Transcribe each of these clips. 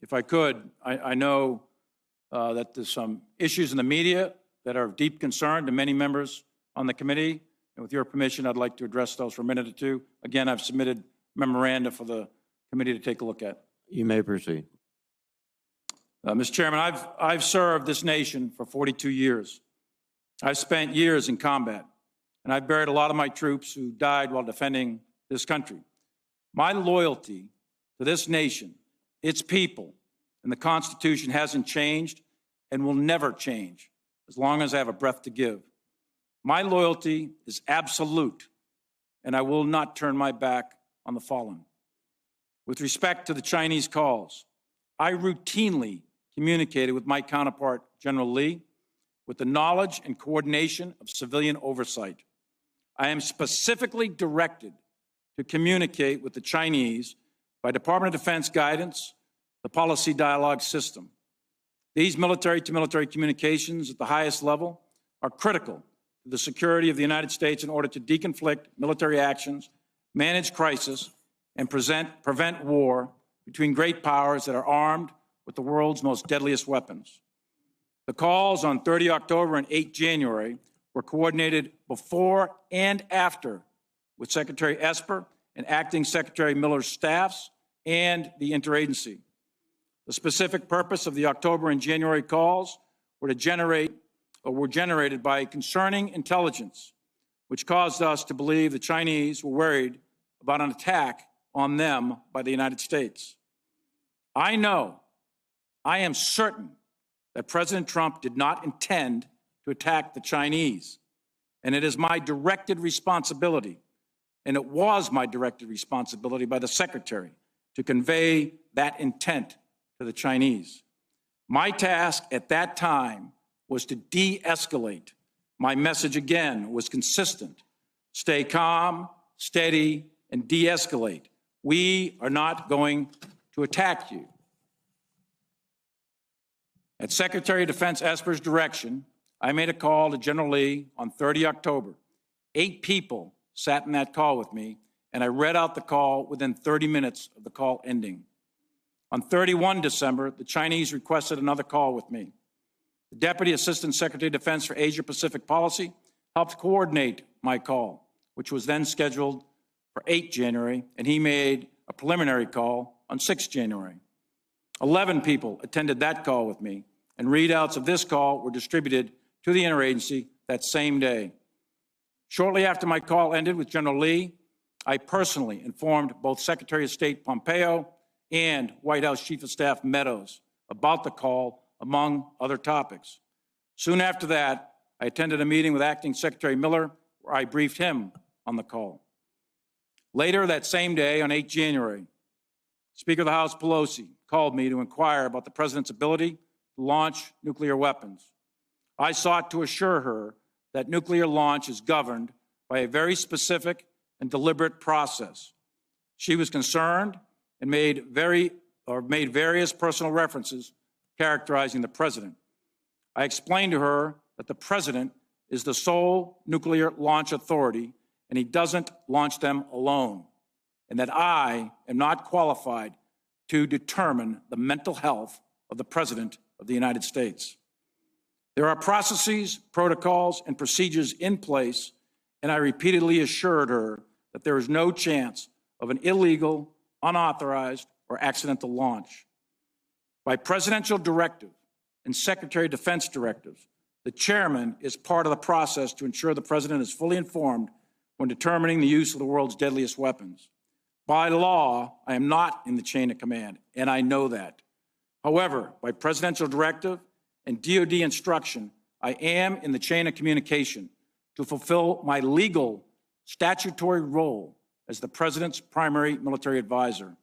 if I could, I know that there's some issues in the media that are of deep concern to many members on the committee. And with your permission, I'd like to address those for a minute or two. Again, I've submitted memoranda for the committee to take a look at. You may proceed. Mr. Chairman, I've served this nation for 42 years. I've spent years in combat, and I've buried a lot of my troops who died while defending this country. My loyalty to this nation, its people, and the Constitution hasn't changed and will never change as long as I have a breath to give. My loyalty is absolute, and I will not turn my back on the fallen. With respect to the Chinese calls, I routinely communicated with my counterpart, General Lee, with the knowledge and coordination of civilian oversight. I am specifically directed to communicate with the Chinese by Department of Defense guidance, the policy dialogue system. These military-to-military communications at the highest level are critical to the security of the United States in order to deconflict military actions, manage crisis, and prevent war between great powers that are armed with the world's most deadliest weapons. The calls on 30 October and 8 January were coordinated before and after with Secretary Esper and Acting Secretary Miller's staffs and the interagency. The specific purpose of the October and January calls were generated by concerning intelligence, which caused us to believe the Chinese were worried about an attack on them by the United States. I am certain that President Trump did not intend to attack the Chinese, and it is my directed responsibility, and it was my directed responsibility by the Secretary to convey that intent to the Chinese. My task at that time was to de-escalate. My message again was consistent. Stay calm, steady, and de-escalate. We are not going to attack you. At Secretary of Defense Esper's direction, I made a call to General Lee on 30 October. 8 people sat in that call with me, and I read out the call within 30 minutes of the call ending. On 31 December, the Chinese requested another call with me. The Deputy Assistant Secretary of Defense for Asia-Pacific Policy helped coordinate my call, which was then scheduled for 8 January, and he made a preliminary call on 6 January. 11 people attended that call with me, and readouts of this call were distributed to the interagency that same day. Shortly after my call ended with General Lee, I personally informed both Secretary of State Pompeo and White House Chief of Staff Meadows about the call, among other topics. Soon after that, I attended a meeting with Acting Secretary Miller, where I briefed him on the call. Later that same day, on 8 January, Speaker of the House Pelosi called me to inquire about the President's ability to launch nuclear weapons. I sought to assure her that nuclear launch is governed by a very specific and deliberate process. She was concerned and made various personal references characterizing the President. I explained to her that the President is the sole nuclear launch authority, and he doesn't launch them alone, and that I am not qualified to determine the mental health of the President of the United States. There are processes, protocols, and procedures in place, and I repeatedly assured her that there is no chance of an illegal, unauthorized, or accidental launch. By presidential directive and Secretary of Defense directives, the chairman is part of the process to ensure the President is fully informed when determining the use of the world's deadliest weapons. By law, I am not in the chain of command, and I know that. However, by presidential directive and DoD instruction, I am in the chain of communication to fulfill my legal statutory role as the President's primary military advisor.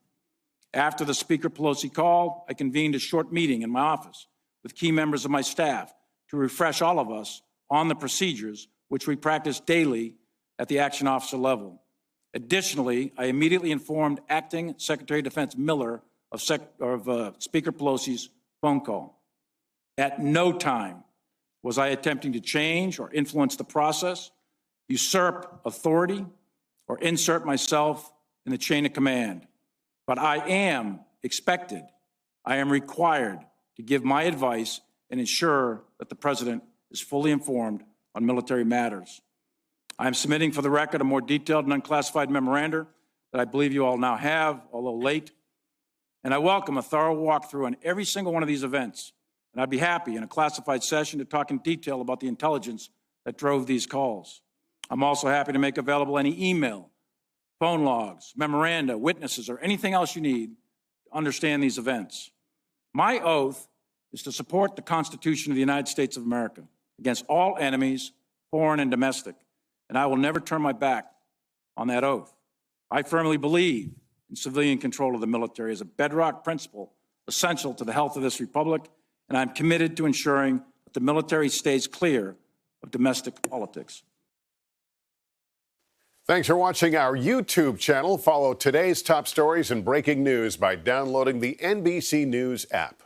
After the Speaker Pelosi call, I convened a short meeting in my office with key members of my staff to refresh all of us on the procedures which we practice daily at the action officer level. Additionally, I immediately informed Acting Secretary of Defense Miller of Speaker Pelosi's phone call. At no time was I attempting to change or influence the process, usurp authority, or insert myself in the chain of command. But I am expected I am required to give my advice and ensure that the President is fully informed on military matters. I am submitting for the record a more detailed and unclassified memoranda that I believe you all now have, although late. And I welcome a thorough walkthrough on every single one of these events. And I'd be happy in a classified session to talk in detail about the intelligence that drove these calls. I'm also happy to make available any email, phone logs, memoranda, witnesses, or anything else you need to understand these events. My oath is to support the Constitution of the United States of America against all enemies, foreign and domestic, and I will never turn my back on that oath. I firmly believe in civilian control of the military as a bedrock principle essential to the health of this republic, and I'm committed to ensuring that the military stays clear of domestic politics. Thanks for watching our YouTube channel. Follow today's top stories and breaking news by downloading the NBC News app.